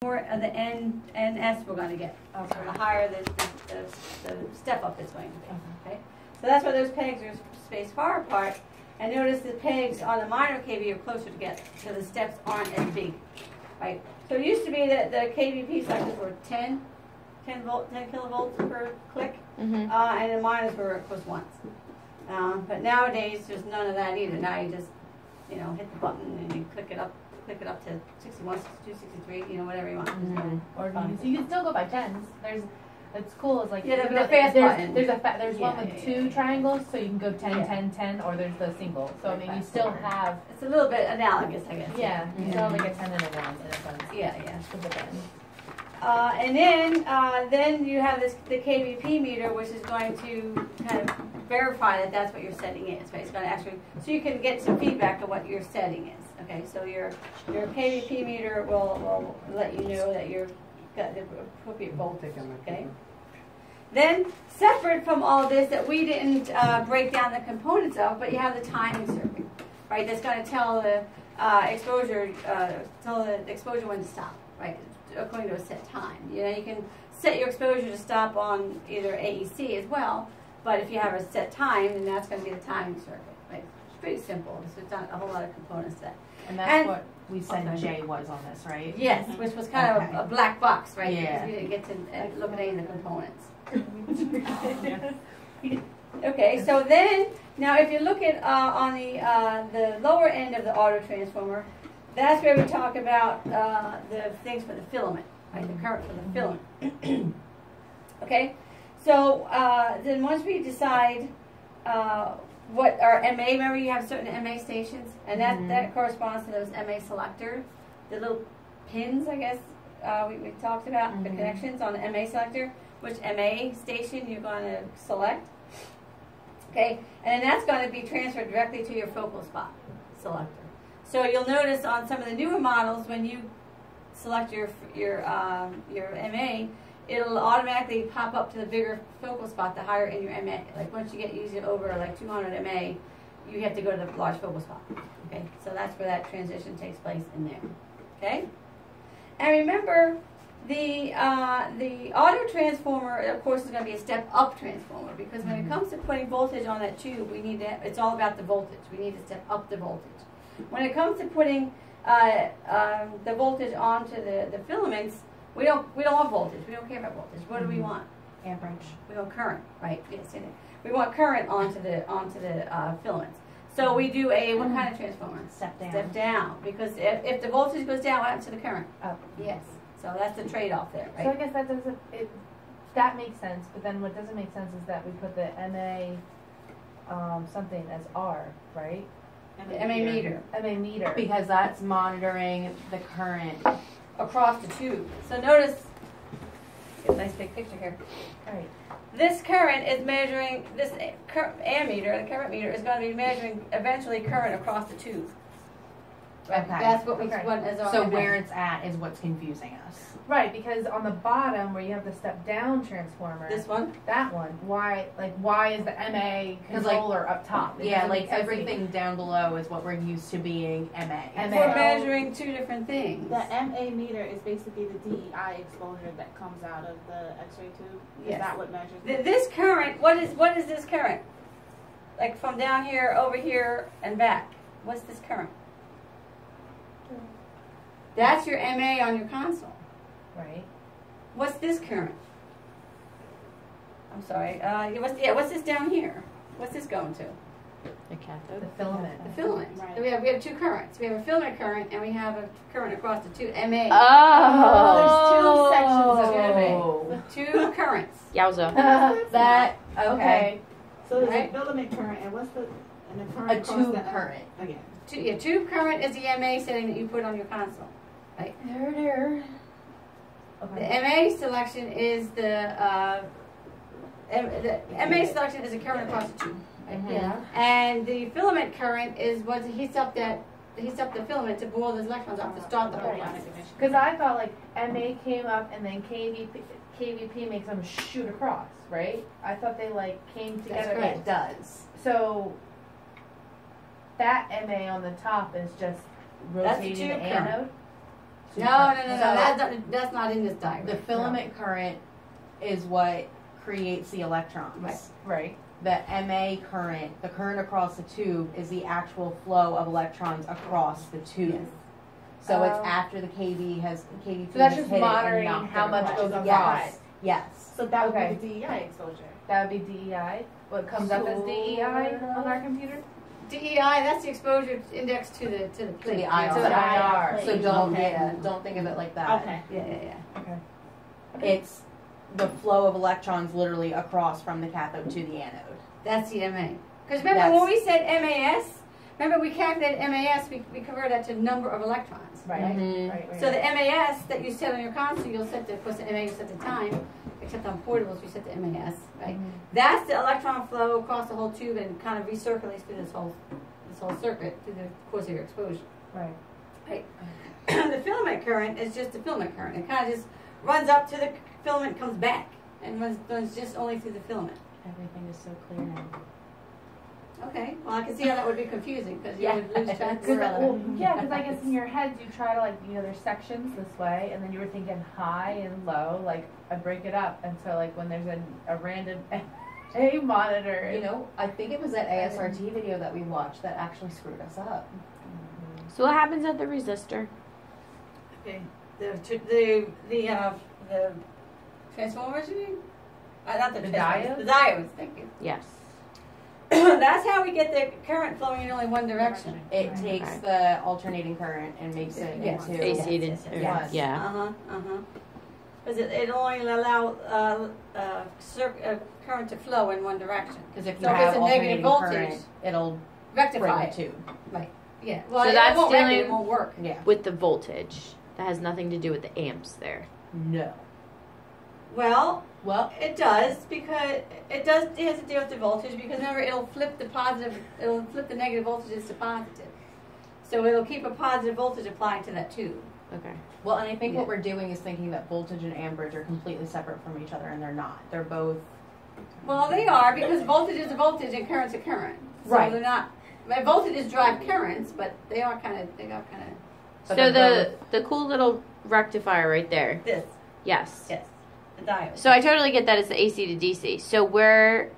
more of the NS we're going to get. Okay. So the higher the step up is going to be. Okay. So that's why those pegs are spaced far apart. And notice the pegs on the minor KV are closer together, so the steps aren't as big, right? So it used to be that the KVP selectors were 10 kilovolts per click, and the minors were was once. But nowadays there's none of that either. Now you just, hit the button and you click it up to 61, 62, 63, whatever you want. Or you can still go by tens. It's cool. It's like the fast button. There's one with two triangles, so you can go 10, 10, 10, or there's the single. So I mean, you still have. It's a little bit analogous, I guess. Yeah, you still have like a 10 and a 1 in a sense. Yeah. With the button. And then you have the KVP meter, which is going to kind of verify that that's what your setting is. Right? It's going to actually, so you can get some feedback of what your setting is. Okay, so your KVP meter will let you know that you've got the appropriate voltage. Okay. Then, separate from all this that we didn't break down the components of, but you have the timing circuit, right? That's going to tell the exposure when to stop, right? According to a set time. You can set your exposure to stop on either AEC as well, but if you have a set time, then that's going to be the timing circuit, right? It's pretty simple. So it's not a whole lot of components to that. And that's what we said J was on this, right? Yes, which was kind of a black box, right? Yeah. Because we didn't get to look at any of the components. Okay, so then, now if you look at on the lower end of the auto transformer, that's where we talk about the things for the filament, right? The current for the filament. Okay, so then once we decide what our MA, remember you have certain MA stations, and that corresponds to those MA selector, the little pins, I guess we talked about, the connections on the MA selector, which MA station you're going to select. Okay, and then that's going to be transferred directly to your focal spot selector. So you'll notice on some of the newer models, when you select your MA, it'll automatically pop up to the bigger focal spot, the higher in your MA. Like once you get usually over like 200 MA, you have to go to the large focal spot. Okay, so that's where that transition takes place in there. Okay, and remember the auto transformer, of course, is going to be a step-up transformer because when it comes to putting voltage on that tube, we need to. It's all about the voltage. We need to step up the voltage. When it comes to putting the voltage onto the filaments, we don't want voltage. We don't care about voltage. What do we want? Amperage. We want current, right? Yes, we want current onto the filaments. So we do what kind of transformer? Step down. Step down, because if the voltage goes down, what happens to the current? Up. Yes. So that's the trade-off there, right? So I guess that makes sense. But then what doesn't make sense is that we put the MA something as R, right? The MA meter. MA meter. Because that's monitoring the current Across the tube. So notice, get a nice big picture here. Right. This current is measuring, this ammeter, the current meter, is going to be measuring eventually current across the tube. Right? Okay. That's what we want as our So MA. where it's at is what's confusing us. Right, because on the bottom where you have the step down transformer, This one? that one, why is the MA controller up top? It Yeah, doesn't like make sense to me. everything down below is what we're used to being MA. We're measuring two different things. The MA meter is basically the DEI exposure that comes out of the X-ray tube. Is Yes. that what measures? This current, what is this current? Like from down here, over here, and back. What's this current? That's your MA on your console. Right. What's this current? I'm sorry. What's this down here? What's this going to? The cathode. The filament. The filament. Right. So we have two currents. We have a filament current and we have a current across the two MA. Oh. There's two sections of MA. Two currents. Yowza. That okay. So there's Right. a filament current, and what's the current? A across tube the current. Again. Tube current is the MA setting that you put on your console. Right. There. The Okay. MA selection is the MA selection is a current across the tube. Right? Yeah. And the filament current is what heats up the filament to boil those electrons off to start the whole process. Because I thought like MA came up and then KVP makes them shoot across, right? I thought they like came together. correct. It does. So that MA on the top is just That's the rotating the tube current. anode. two. No, that's not in this diagram. The filament current is what creates the electrons. Right. The MA current, the current across the tube, is the actual flow of electrons across the tube. Yes. So it's Oh. after the KV has KV2 So that's has just hit it monitoring and knocked how it much across. goes across. Yes. Yes. So that would Okay. be the DEI exposure. That would be DEI. What comes up as DEI on our computer? DEI, that's the exposure index to the plate. the IR. To the IR. So don't Yeah. don't think of it like that. Okay. Yeah. Okay. It's the flow of electrons literally across from the cathode to the anode. That's the MA. Because remember when we said MAS, remember we calculated MAS, we converted that to number of electrons. Right. Mhm. Right. So the MAS that you set on your console, you'll set the, of course the MA you set the time, except on portables we set the MAS, right? That's the electron flow across the whole tube and kind of recirculates through this whole circuit through the course of your exposure. Right. The filament current is just the filament current. It kind of just runs up to the filament, comes back, and runs just only through the filament. Everything is so clear now. Okay, well I can see how that would be confusing because you Yeah. would lose track. Because I guess in your head you try to there's sections this way, and then you were thinking high and low. Like I break it up, and so when there's a random A monitor, You know, I think it was that ASRT video that we watched that actually screwed us up. So what happens at the resistor? Okay, the transformers, you mean? Not the The transformers, diodes? The diodes, thank you. Yes. That's how we get the current flowing in only one direction. It Right. takes Okay. the alternating current and makes it Yes. into AC to yes. yeah. Because it only allow current to flow in one direction. Because if you So if have it's a negative alternating voltage, current, it'll rectify break it. the tube. Yeah. Well, So it that's won't wreck it, dealing- it won't work. Yeah. With the voltage. That has nothing to do with the amps there. No. Well, Well, it does because it has to deal with the voltage because remember it'll flip the negative voltages to positive. So it'll keep a positive voltage applied to that tube. Okay. well, and I think Yeah. what we're doing is thinking that voltage and amperage are completely separate from each other, and they're not. They're both. Well, they are because voltage is a voltage and current's a current. So Right. they're not. Voltages drive currents, but they are kind of. But So they're the cool little rectifier right there. This. Yes. Yes. The diode. So I totally get that it's the AC to DC. So where?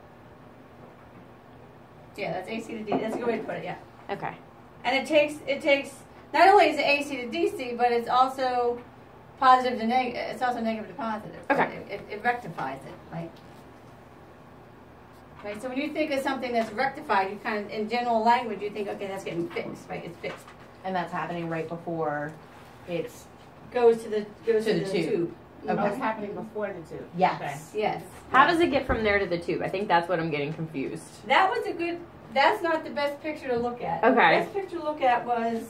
Yeah, that's AC to DC. That's a good way to put it. Yeah. Okay. And it takes not only is it AC to DC, but it's also positive to negative. It's also negative to positive. Okay. It rectifies it, right? Right. So when you think of something that's rectified, you kind of, in general language, you think, okay, that's getting fixed, right? It's fixed. and that's happening right before it's Goes to the the tube. Mhm. Oh, it's happening before the two. yes. Yes. How does it get from there to the tube? I think that's what I'm getting confused. That was a good. That's not the best picture to look at. Okay. The best picture to look at was.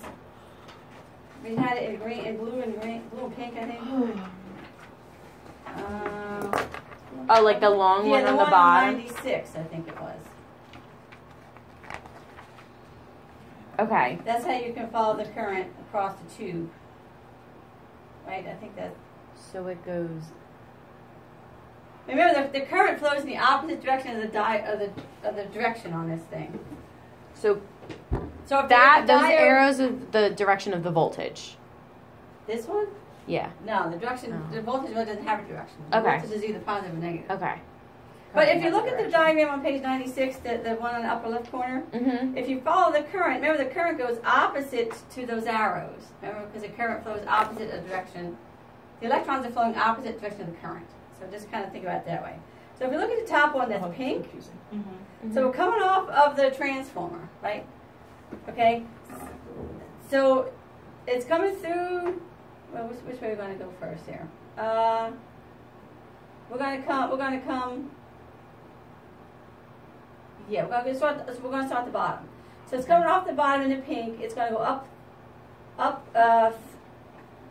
We had it in green and blue and blue and pink, I think. Oh, like the long Yeah, one the on the one bottom. 96, I think it was. Okay. That's how you can follow the current across the tube. Right, I think that. So it goes. Remember, the current flows in the opposite direction of the direction on this thing. So So if that the those diode- arrows are the direction of the voltage. This one? Yeah. No, the direction. Oh. The voltage really doesn't have a direction. The Okay. voltage is either positive or negative. Okay. But if you look at the diagram on page 96, the one on the upper left corner, Mhm. if you follow the current, remember the current goes opposite to those arrows. Remember, because the current flows opposite of the direction. The electrons are flowing opposite direction of the current. So just kind of think about it that way. So if you look at the top one, that's pink. Mm-hmm. So we're coming off of the transformer, right? Okay. So it's coming through. Well, which way are we going to go first here? We're going to come. Yeah, we're going to start at the bottom. So it's coming off the bottom in the pink. It's going to go up.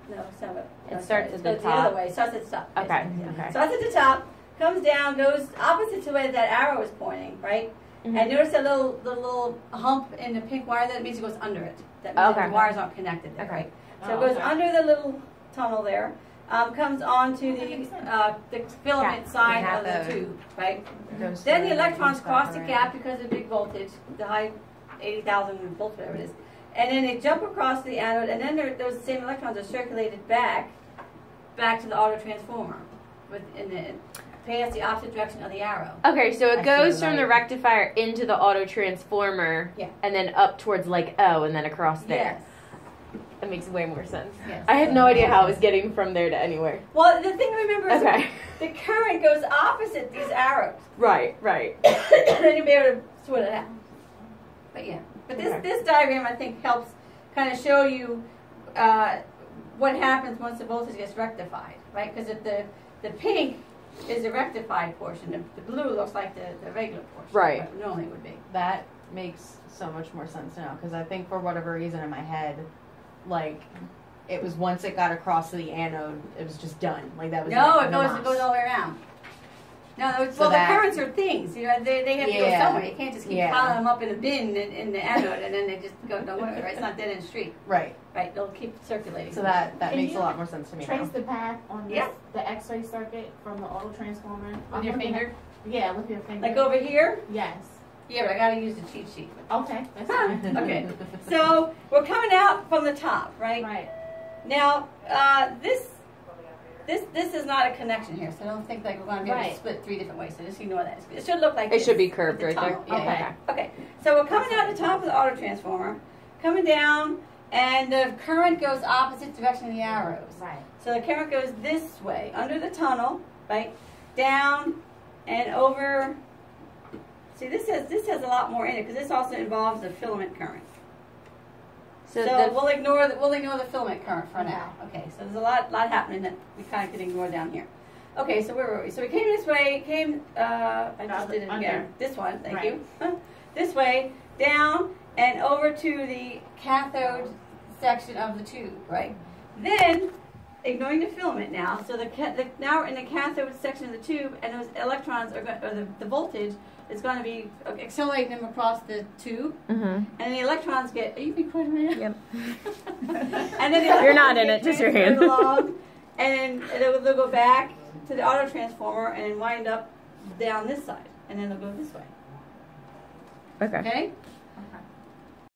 No, it's not. It starts at the goes the other top. way. It starts at the top. Okay. Yeah. Okay. Starts at the top, comes down, goes opposite to the way that arrow is pointing, right? Mhm. And notice the little hump in the pink wire. That means it goes under it. That means that Okay. the wires aren't connected there, Okay. right? So Oh, it goes okay. under the little tunnel there. Comes onto the filament Cap- side the of the cathode. tube, right? Goes Then through the and electrons comes back cross the around. gap because of big voltage, the high 80,000 volts, whatever it is, and then they jump across the anode, and then those same electrons are circulated back to the auto transformer, past the opposite direction of the arrow. Okay, so it I goes see from what the I- rectifier into the auto transformer, Yeah. and then up towards like O, and then across there. Yes. That makes way more sense. Yes. I had no idea how it was getting from there to anywhere. Well, the thing to remember is Okay. the current goes opposite these arrows. Right, right. Then you'll be able to sort it out. But yeah, but Okay. this diagram I think helps kind of show you what happens once the voltage gets rectified, right? Because the pink is the rectified portion. The blue looks like the regular portion. Right. What it normally would be. That makes so much more sense now, because I think for whatever reason in my head, like, it was once it got across to the anode, it was just done. Like, that was No, it. it goes mas. all the way around. No, So well, that- the currents are things. You know, they have to go Yeah. somewhere. You can't just keep Yeah. piling them up in a bin in the anode and then they just go nowhere. Right? It's not dead end street. Right. Right? They'll keep circulating. So that Can makes a you lot more sense to me now. Trace the path on this, Yeah. the X-ray circuit from the auto transformer. With your finger? Yeah, with your finger. Like over here. Yes. Yeah, but I gotta use the cheat sheet. Okay, that's fine. Okay. So we're coming out from the top, right? Right. Now, this is not a connection here, so I don't think like we're going to be able to Right. split 3 different ways. So just ignore that. It should look like It this should be with curved the right there. tunnel. Yeah, Okay. yeah. Okay. So we're coming out the top of the auto transformer, coming down, and the current goes opposite direction of the arrows. Right. So the current goes this way, under the tunnel, right, down and over. See, this has a lot more in it because this also involves the filament current. So we'll ignore the filament current for now. Okay, so there's a lot happening that we kind of can ignore down here. Okay, so where were we? So we came this way, I just did it Under. again. This one, thank Right. you. This way, down and over to the cathode section of the tube, right? Then, ignoring the filament now, so now we're in the cathode section of the tube, and those electrons the voltage is going to be accelerating them across the tube. Mm-hmm. And the electrons get. Are you recording right now? Yep. And then the You're not electrons in get it, just your transferred hand. along, and then they'll go back to the auto transformer and wind up down this side, and then they'll go this way. Okay. Okay.